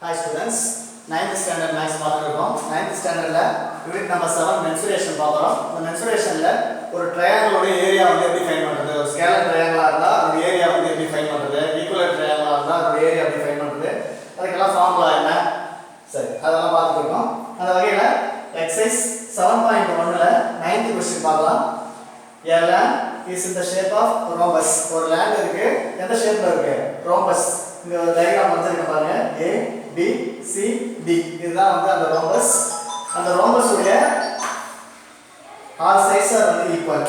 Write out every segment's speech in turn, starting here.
Hi students, 9th standard maths பார்த்துருக்கோம். 9th standardல unit number 7 mensuration பார்க்குறோம். இந்த mensuration-ல ஒரு triangle ஓட ஏரியா வந்து எப்படி ஃபைண்ட் பண்றது? ஒரு ஸ்கேலர் ட்ரையாங்கிளா இருந்தா அந்த ஏரியா வந்து எப்படி ஃபைண்ட் பண்றது? ஈக்குவலர் ட்ரையாங்கிளா இருந்தா அந்த ஏரியா எப்படி ஃபைண்ட் பண்றது? அதுக்கெல்லாம் ஃபார்முலா என்ன? சரி, அதெல்லாம் பார்த்துருக்கோம். அந்த வகையில exercise 7.1ல 9th question பார்க்கலாம். A land is in the shape of rhombus. ஒரு land இருக்கு. எந்த ஷேப்ல இருக்கு? rhombus. இந்த டயகிராம் வச்சிருக்க பாருங்க. A B C D இதுதான் வந்து அந்த rhombus. அந்த rhombus உடைய all sides are வந்து equal.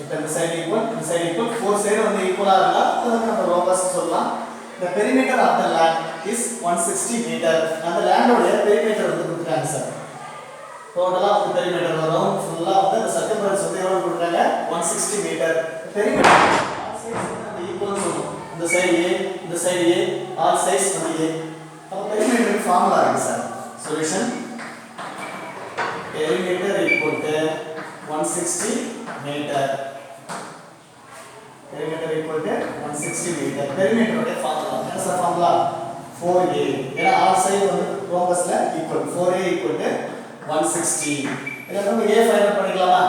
இப்போ இந்த சைடு ஈக்குவல், இந்த சைடு ஈக்குவல், ஃபோர் சைடு வந்து ஈக்குவலா இருந்தா அதுக்கு நம்ம rhombus சொல்லலாம். The perimeter of the land is 160 meter. அந்த land உடைய perimeter வந்து கொடுத்துட்டாங்க சார். டோட்டலா வந்து பெரிமீட்டர் வரும் ஃபுல்லா வந்து அந்த சர்க்கம்ஃபரன்ஸ் வந்து எவ்வளவு கொடுத்தாங்க 160 மீட்டர் பெரிமீட்டர் ஆல் சைட்ஸ் வந்து ஈக்குவல் சொல்லுவோம் இந்த சைடு A இந்த சைடு A ஆல் சைட்ஸ் வந்து A அப்ப பெரிமீட்டர் ஃபார்முலா இருக்கு sir solution perimeter equal to 160 metre perimeter equal to 160 metre perimeter உடைய ஃபார்முலா என்ன சார் ஃபார்முலா 4A ஏனா ஆல் சைடு வந்து ரோம்பஸ்ல ஈக்குவல் 4A ஈக்குவல் டு 160 இத நம்ம a ஃபைண்ட் பண்ணிக்கலாமா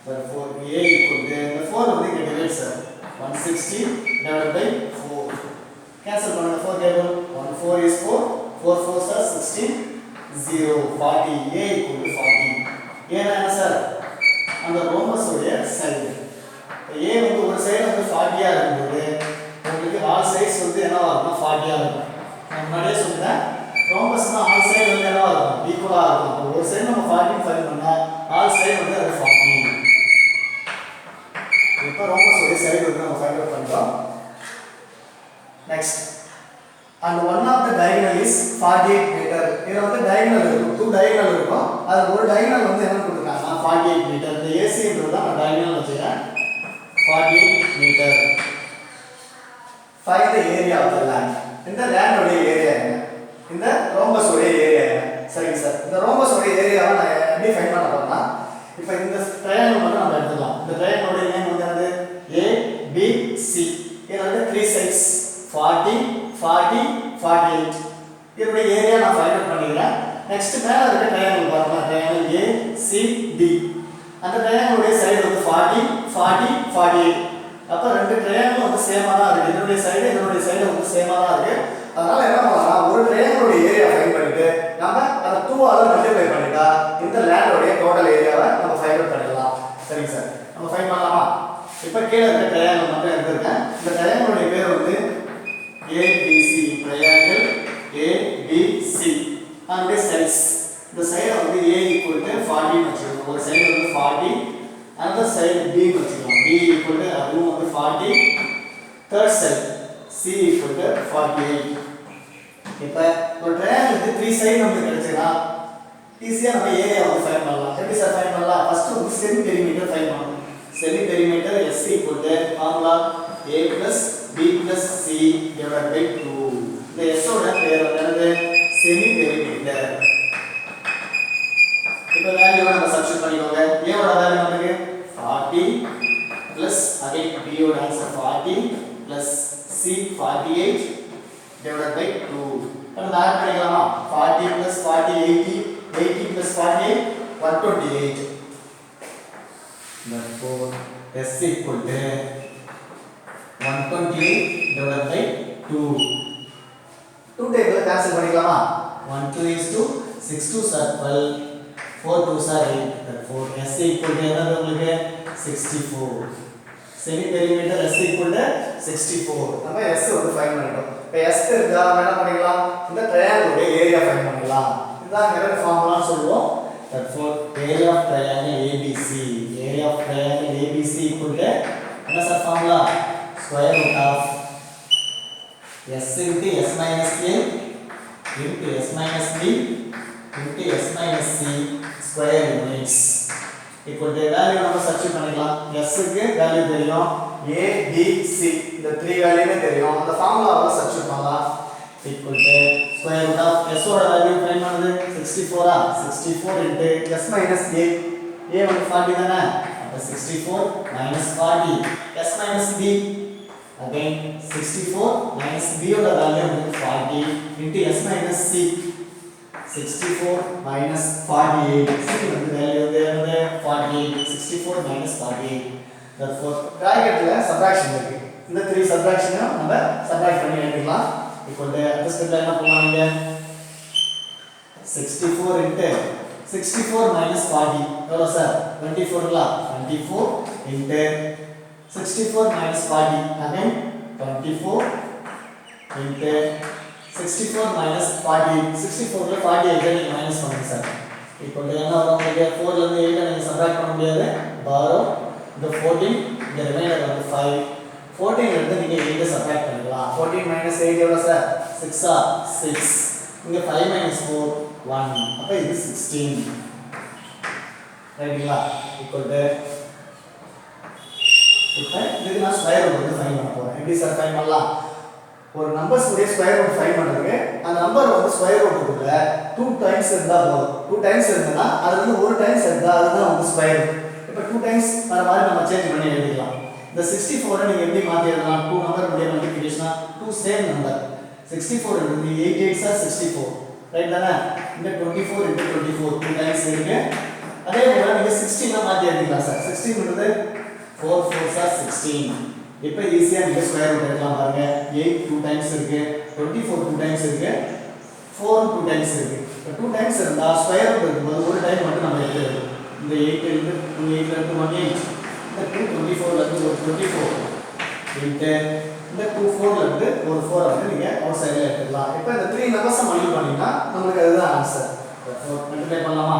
therefore a equal to the 4 வந்து இங்க divide sir 160 divided by 4 cancel பண்ணுங்க 4 table 1 4 is 4 4 4 are 16 0 40 a equal to 40 ஏனா என்ன சார் அந்த ரோம்பஸ் உடைய சைடு a வந்து ஒரு சைடு வந்து 40 ஆ இருக்கும்போது உங்களுக்கு ஆல் சைட்ஸ் வந்து என்னவா இருக்கும் 40 ஆ இருக்கும் நான் முன்னாடியே சொல்லிட்டேன் ரோம்பஸ் தான் ஆல் சைடு வந்து என்னவா இருக்கும் ஈக்குவலா இருக்கும் ஒரு சைடு நம்ம 40 ஃபைண்ட் பண்ணா ஆல் சைடு வந்து அது 40 இப்போ ரோம்பஸ் உடைய சைடு வந்து நம்ம ஃபைண்ட் அவுட் பண்ணிட்டோம் next and one of the diagonal is 48 meter இதுல வந்து diagonal இருக்கும் two diagonal இருக்கும் அது ஒரு diagonal வந்து என்ன கொடுத்திருக்காங்க 48 meter இந்த AC ன்றது தான் நான் diagonal வச்சிருக்கேன் 48 meter find the area of the land இந்த land உடைய ஏரியா என்ன இந்த ரோம்பஸ் உடைய ஏரியா என்ன சரிங்க சார் இந்த ரோம்பஸ் உடைய ஏரியாவை நான் எப்படி ஃபைண்ட் பண்ண போறேன்னா இப்போ இந்த ட்ரையாங்கிள் மட்டும் நம்ம எடுத்துக்கலாம் இந்த ட்ரையாங்கிள் உடைய நேம் வந்து என்னது A B C இதுல வந்து 3 sides 40 40 48 இதோட ஏரியா நான் ஃபைண்ட் அவுட் பண்ணிக்கிறேன் நெக்ஸ்ட் மேல இருக்க ட்ரையாங்கிள் பாருங்க ட்ரையாங்கிள் A C D அந்த ட்ரையாங்கிள் உடைய சைடு வந்து 40 40 48 அப்ப ரெண்டு ட்ரையாங்கிள் வந்து சேமா தான் இருக்கு இதோட சைடு வந்து சேமா தான் இருக்கு அதனால என்ன பண்ணலாம் ஒரு ட்ரையாங்கிளோட ஏரியா ஃபைண்ட் பண்ணிட்டு நாம அத 2 ஆல மல்டிப்ளை பண்ணிட்டா இந்த லேண்டோட டோட்டல் ஏரியாவை நம்ம ஃபைண்ட் அவுட் பண்ணிடலாம் சரிங்க சார் நம்ம ஃபைண்ட் பண்ணலாமா இப்போ கீழ இருக்க ட்ரையாங்கிள் மட்டும் எடுத்துக்கேன் இந்த ட்ரையாங்கிளோட பேர் வந்து ABC triangle ABC and the sides இந்த சைடு வந்து A equal to 40 வச்சுக்கோங்க ஒரு சைடு வந்து 40 another side B வச்சுக்கோங்க B equal to அதுவும் வந்து 40 third side C equal to 48 இப்போ ஒரு ட்ரையாங்கிளுக்கு 3 சைடு நமக்கு கிடைச்சனா ஈஸியா நம்ம ஏரியா வந்து ஃபைண்ட் பண்ணலாம் எப்படி சார் ஃபைண்ட் பண்ணலாம் ஃபர்ஸ்ட் வந்து செமி பெரிமீட்டர் ஃபைண்ட் பண்ணனும் semi perimeter S equal to formula A plus B plus C divided by 2 இந்த S ஓட பேர் வந்து என்னது செமி பெரிமீட்டர் இப்போ வேல்யூ நம்ம சப்ஸ்டிட்யூட் பண்ணிக்கோங்க A ஓட வேல்யூ நமக்கு 40 plus again B ஓட answer 40 plus C 48 divided by 2 நம்ம ஆட் பண்ணிக்கலாமா 40 plus 40 80 80 plus 48 128 therefore S equal to 128 divided by 2 2 table cancel பண்ணிக்கலாமா 1 2 is 2 6 2 are 12 4 2 are 8 therefore S equal to என்னது உங்களுக்கு 64 semi perimeter S equal to 64 நம்ம S வந்து find பண்ணிட்டோம் இப்போ S தெரிஞ்சா நம்ம என்ன பண்ணிக்கலாம் இந்த ட்ரையாங்கிளோட ஏரியா ஃபைண்ட் பண்ணலாம் இதுதான் கரெக்ட் ஃபார்முலா சொல்லுவோம் therefore area of triangle ABC area of triangle ABC equal to என்ன sir formula square root of S into S minus A into S minus B into S minus C square units equal to value நம்ம substitute பண்ணிக்கலாம் S க்கு value தெரியும் A B C இந்த 3 வேல்யூமே தெரியும் அந்த ஃபார்முலாவை substitute பண்ணலாம் equal to square root of S ஓட வேல்யூ ஃபைண்ட் பண்ணது 64 ஆ 64 into S minus A A வந்து 40 தானே அப்ப 64 minus 40 S minus B again 64 minus B ஓட வேல்யூ வந்து 40 into s minus c. 64 minus 48. C வந்து வேல்யூ வந்து 48. 64 minus 48. Therefore bracketல subtraction இருக்கு. இந்த 3 subtraction நம்ம subtract பண்ணி எழுதிக்கலாம். equal to அடுத்த ஸ்டெப்ல என்ன பண்ணுவாங்க? 64 into 64 minus 40 எவ்வளோ சார்? 24 ல 24 into 64 minus 40 again 24 into 64 minus 40 64 ல 40 again minus பண்ணுங்க சார். இப்போ என்ன வரும் உங்களுக்கு 4 ல இருந்து 8 நீங்க சப்ட்ராக்ட் பண்ண முடியாது. borrow the 14 the remainder வந்து 5 14 ல இருந்து நீங்க 8 சப்ட்ராக்ட் பண்ணிக்கலாம். 14 minus 8 எவ்வளவு சார்? 6 ஆ 6 இங்க 5 minus 4 1 அப்ப இது 16 ரைட்டுங்களா? equal to இப்போ இதுக்கு நான் ஸ்கொயர் ரூட் வந்து ஃபைண்ட் பண்ண போறேன். எப்படி சார் ஃபைண்ட் பண்ணலாம்? ஒரு நம்பர்ஸ் உடைய ஸ்கொயர் ரூட் ஃபைண்ட் பண்றதுக்கு அந்த நம்பர் வந்து ஸ்கொயர் ரூட்டுக்குள்ள 2 டைம்ஸ் இருந்தா போதும். 2 டைம்ஸ் இருந்தா அது வந்து ஒரு டைம்ஸ் இருந்தா அதுதான் வந்து ஸ்கொயர் ரூட். இப்போ 2 டைம்ஸ் வர மாதிரி நம்ம சேஞ்ச் பண்ணி எழுதிக்கலாம். இந்த 64 நீங்க எப்படி மாத்தி எழுதலாம்? 2 நம்பர் உடைய மல்டிப்ளிகேஷனா 2 சேம் நம்பர் 64 இருந்து 8 8s are 64 ரைட் தானே? இந்த 24 into 24 2 டைம்ஸ் இருக்கு. அதே போல நீங்க 16 மாத்தி எழுதிக்கலாம் சார். 16 ன்றது 4 4s are 16. இப்போ ஈஸியா நீங்க ஸ்கொயர் ரூட் எடுக்கலாம் பாருங்க. 8 2 டைம்ஸ் இருக்கு, 24 2 டைம்ஸ் இருக்கு, 4 2 டைம்ஸ் இருக்கு. இப்போ 2 டைம்ஸ் இருந்தா ஸ்கொயர் ரூட் இருக்கும்போது ஒரு டைம் மட்டும் நம்ம எடுத்துக்கலாம். இந்த 8 இருந்து 2 8 ல இருந்து 1 8 இந்த 2 24 ல இருந்து ஒரு 24 into இந்த 2 4 ல இருந்து ஒரு 4 வந்து நீங்க அவுட் சைடுல எடுத்துக்கலாம். இப்போ இந்த 3 நம்பர்ஸ் மல்டிப்ளை பண்ணீங்கன்னா நமக்கு அதுதான் ஆன்சர். மல்டிப்ளை பண்ணலாமா?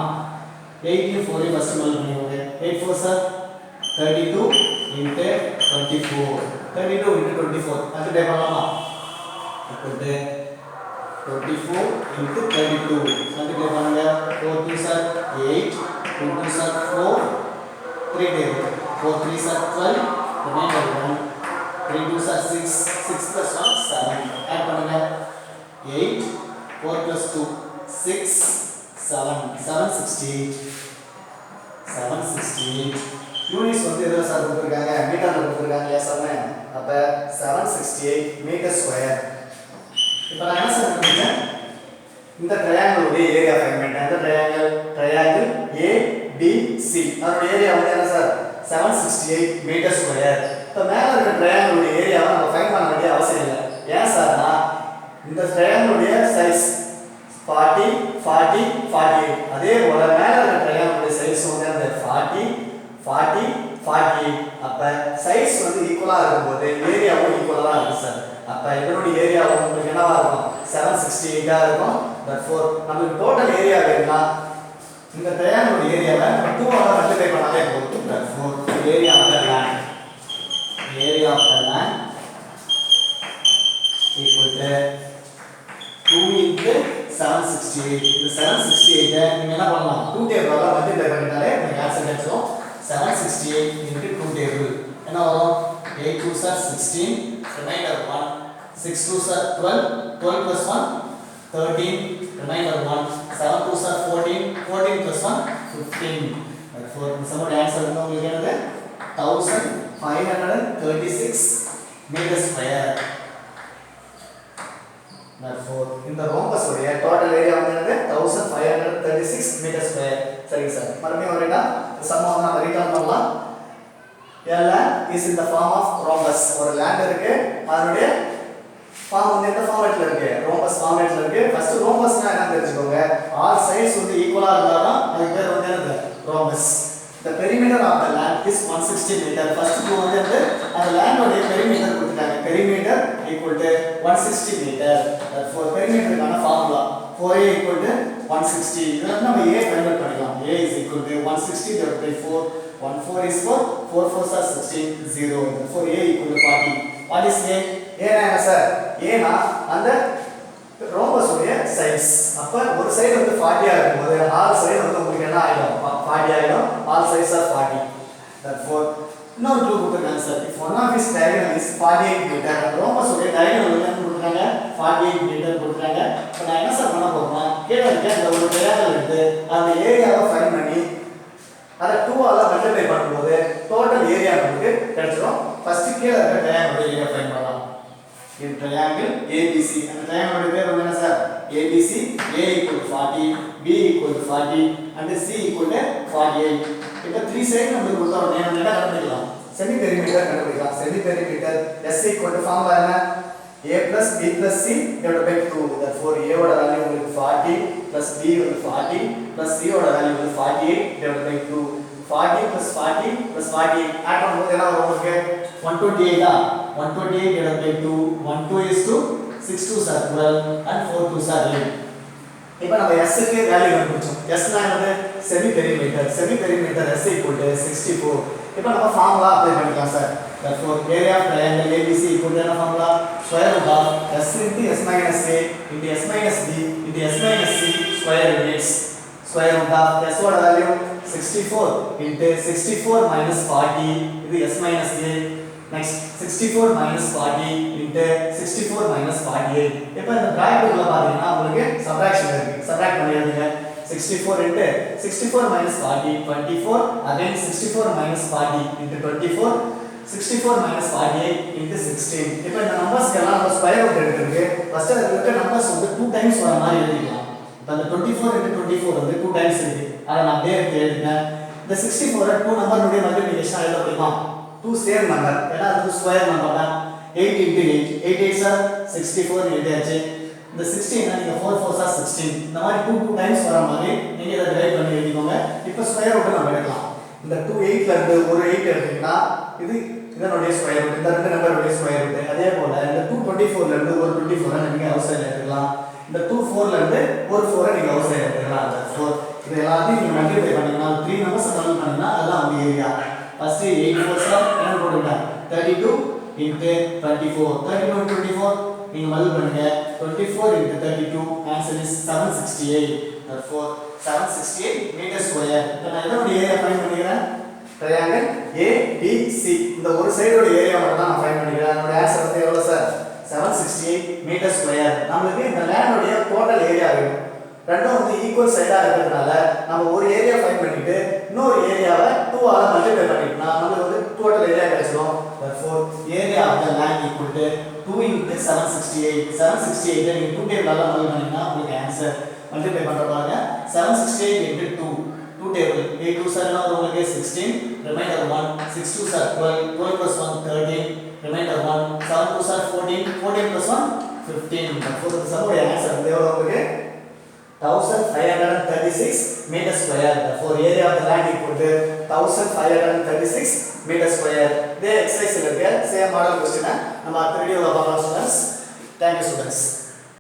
8 யும் 4 யும் ஃபர்ஸ்ட் மல்டிப்ளை பண்ணுங்க. 8 4s are 32 into 24 32 into 24 multiply பண்ணலாமா? இப்போ 24 into 32 மல்டிப்ளை பண்ணுங்க. 4 3s are 8 2 2s are 4 3 table 4 3s are 12 remainder 1 3 2s are 6 6 plus 1 7 add பண்ணுங்க. 8 4 plus 2 6 7 768 768 யூனிட்ஸ் வந்து எதுல சார் கொடுத்திருக்காங்க? மீட்டர்ல கொடுத்திருக்காங்க இல்லையா சார்? அப்ப 768 மீட்டர் ஸ்கொயர். இப்போ நான் என்ன சார் பண்ணுறேன்? இந்த ட்ரையாங்கிள் உடைய ஏரியா ஃபைண்ட் பண்ணேன். இந்த ட்ரையாங்கிள் ABC அதோட ஏரியா வந்து என்ன சார்? 768 metre square. இப்போ மேல இருக்க ட்ரையாங்கிள் உடைய ஏரியாவை நம்ம ஃபைண்ட் பண்ண வேண்டிய அவசியம் இல்லை. ஏன் சார்னா இந்த ட்ரையாங்கிள் உடைய சைஸ் 40 40 48 அதே போல மேல இருக்க ட்ரையாங்கிள் உடைய சைஸ் வந்து அந்த 40 40 48 அப்ப சைஸ் வந்து ஈக்குவலா இருக்கும்போது ஏரியாவும் ஈக்குவலா இருக்கு சார். அப்ப இதனுடைய ஏரியா உங்களுக்கு என்னவா இருக்கும்? 768 ஆ இருக்கும். therefore நமக்கு டோட்டல் ஏரியா வேணும்னா இந்த ட்ரையாங்கிள் ஏரியாவை 2 ஆல மல்டிப்ளை பண்ணாலே போதும். therefore area of the land equal to 2 into 768. இந்த 768 நீங்க என்ன பண்ணலாம்? 2 டேபிளால மல்டிப்ளை பண்ணிட்டாலே உங்களுக்கு ஆன்சர் கிடைச்சிடும். 768 into 2 table என்ன வரும்? 8 2s are 16 remainder 1 6 2s are 12 12 plus 1 13 remainder 1 7 2s are 14 14 plus 1 15 therefore இந்த சமோட ஆன்சர் வந்து உங்களுக்கு என்னது? 1536 meter square. therefore இந்த ரோம்பஸ் உடைய டோட்டல் ஏரியா வந்து என்னது? 1536 meter square. சரிங்க சார். மறுபடியும் வரேனா சம் வந்து நம்ம ரீகால் பண்ணலாம். a land is in the form of rhombus. ஒரு land இருக்கு, அதனுடைய ஃபார்ம் வந்து எந்த ஃபார்மட்ல இருக்கு? ரோம்பஸ் ஃபார்மட்ல இருக்கு. ஃபர்ஸ்ட் ரோம்பஸ்னா என்ன தெரிஞ்சுக்கோங்க. ஆல் சைட்ஸ் வந்து ஈக்குவலா இருந்தா தான் அதுக்கு பேர் வந்து என்னது? Rhombus. the perimeter of the land is 160 meter. First to வந்து அந்த land உடைய perimeter கொடுத்துட்டாங்க. perimeter equal to 160 meter. therefore perimeterக்கான ஃபார்முலா 4a equal to 160. இதனால நம்ம a ஃபைண்ட் பண்ணிக்கலாம். a is equal to 160 divided by 4. 1 4 is 4 4 4s are 16 0. therefore a equal to 40. what is a? a என்ன sir? a னா அந்த rhombus உடைய size. அப்ப ஒரு சைடு வந்து 40 ஆ இருக்கும்போது ஆறு சைடு வந்து உங்களுக்கு என்ன ஆயிடும்? 40 ஆயிடும். all sides are 40. therefore இன்னொரு க்ளூ கொடுத்திருக்காங்க sir. if one of his diagonal is 48 meter rhombus உடைய diagonal வந்து என்ன கொடுத்திருக்காங்க? 48 மீட்டர் கொடுத்திருக்காங்க. இப்போ நான் என்ன சார் பண்ண போறேன்னா கீழ இருக்க இந்த ஒரு ட்ரையாங்கிள் எடுத்து அந்த ஏரியாவை ஃபைண்ட் பண்ணி அத 2 ஆல மல்டிப்ளை பண்ணும்போது டோட்டல் ஏரியா நமக்கு கிடைச்சிரும். ஃபர்ஸ்ட் கீழ இருக்க ட்ரையாங்கிள் ஏரியா ஃபைண்ட் பண்ணலாம். இந்த ட்ரையாங்கிள் ABC அந்த ட்ரையாங்கிள் பேர் வந்து என்ன sir? ABC, A equal to 40, B equal to 40 and C equal to 48. இப்போ 3 சைடு நமக்கு கொடுத்த உடனே நம்ம என்ன கண்டுபிடிக்கலாம்? செமி பெரிமீட்டர் கண்டுபிடிக்கலாம். Semi perimeter S equal to formula என்ன? A plus B plus C divided by 2. Therefore A ஓட வேல்யூ உங்களுக்கு 40 plus B வந்து 40 plus C ஓட வேல்யூ வந்து 48 divided by 2. 40 plus 40 plus 48 add பண்ணும்போது என்ன வரும் உங்களுக்கு? 128 128 divided by 2. 1 2 is 2, 6 2s are 12 and 4 2s are 8. இப்போ நம்ம S க்கு வேல்யூ கண்டுபிடிச்சோம். S னா என்னது? Semi perimeter. Semi perimeter S equal to 64. இப்போ நம்ம ஃபார்முலா அப்ளை பண்ணிக்கலாம் sir. Therefore area of triangle ABC equal to என்ன formula? Square root of S into S minus A into S minus B into S minus C square units. Square root of S ஓட value 64 into 64 minus 40 இது S minus A. Next 64 minus 40 into 64 minus 48. இப்போ இந்த bracket உள்ள பாத்தீங்கன்னா உங்களுக்கு subtraction இருக்கு. Subtract பண்ணி எழுதுங்க. 64 into 64 minus 40 24 again 64 minus 40 into 24 64 minus 48 into 16. இப்போ இந்த நம்பர்ஸ்க்கு எல்லாம் நம்ம ஸ்கொயர் ரூட் எடுத்துருக்கு. ஃபர்ஸ்ட் அதுல இருக்க நம்பர்ஸ் வந்து 2 டைம்ஸ் வர மாதிரி எழுதிக்கலாம். இப்போ அந்த 24 into 24 வந்து 2 டைம்ஸ் இருக்கு. அத நான் அப்படியே எடுத்து எழுதுறேன். இந்த 64 2 நம்பருடைய மல்டிப்ளிகேஷன் எழுத முடியுமா? 2 சேம் நம்பர். ஏன்னா அது ஸ்கொயர் நம்பர் தான். 8 into 8 8 8s are 64 எழுதியாச்சு. இந்த 16 நீங்க 4 4s are 16. இந்த மாதிரி 2 டைம்ஸ் வர மாதிரி நீங்க இத டிவைட் பண்ணி எழுதிக்கோங்க. இப்போ ஸ்கொயர் ரூட் நம்ம எடுக்கலாம். இந்த 2 8ல இருந்து ஒரு 8 எடுத்தீங்கன்னா இது இதனுடைய ஸ்கொயர் ரூட். இந்த ரெண்டு நம்பருடைய ஸ்கொயர் ரூட். அதே போல இந்த 224ல இருந்து ஒரு 24 நீங்க அவுட் சைடுல எடுக்கலாம். இந்த 24ல இருந்து ஒரு 4 நீங்க அவுட் சைடுல எடுக்கலாம். அந்த 4 இது எல்லாத்தையும் நீங்க மல்டிப்ளை பண்ணீங்கன்னா 3 நம்பர்ஸ் மல்டிப்ளை பண்ணீங்கன்னா அதெல்லாம் உங்க ஏரியா. ஃபர்ஸ்ட் 8 4s are என்ன போடுங்க? 32 into 24. 32 into 24 நீங்க மல்டிப்ளை பண்ணுங்க. 24 into 32 answer is 768. Therefore 768 meter square. இப்போ நான் இதோட ஏரியா ஃபைண்ட் பண்ணிக்கிறேன். ட்ரையாங்கிள் ABC இந்த ஒரு சைடோட ஏரியா மட்டும் தான் நான் ஃபைண்ட் பண்ணிக்கிறேன். அதோட ஆன்சர் வந்து எவ்வளவு சார்? 768 metre square. நமக்கு இந்த லேண்டோட டோட்டல் ஏரியா வேணும். ரெண்டும் வந்து ஈக்குவல் சைடா இருக்கிறதுனால நம்ம ஒரு ஏரியா ஃபைண்ட் பண்ணிட்டு இன்னொரு ஏரியாவை 2 ஆல மல்டிப்ளை பண்ணிட்டோம்னா நமக்கு வந்து டோட்டல் ஏரியா கிடைச்சிடும். Therefore area of the land equal to 2 into 768. 768 நீங்க 2 டேபிளால மல்டிப்ளை பண்ணீங்கன்னா உங்களுக்கு ஆன்சர் மல்டிப்ளை பண்ற பாருங்க. 768 into 2 2 டேபிள் 8 2s are உங்களுக்கு 16 remainder 1 6 2s are 12 12 plus 1 13 remainder 1 7 2s are 14 14 plus 1 15. Therefore the sum answer வந்து எவ்வளவு உங்களுக்கு 1536 meter square. Therefore area of the land equal to 1536 meter square. இதே எக்ஸசைஸ்ல இருக்க சேம் மாடல் क्वेश्चन நம்ம அடுத்த வீடியோல பார்க்கலாம் ஸ்டூடண்ட்ஸ். Thank you students.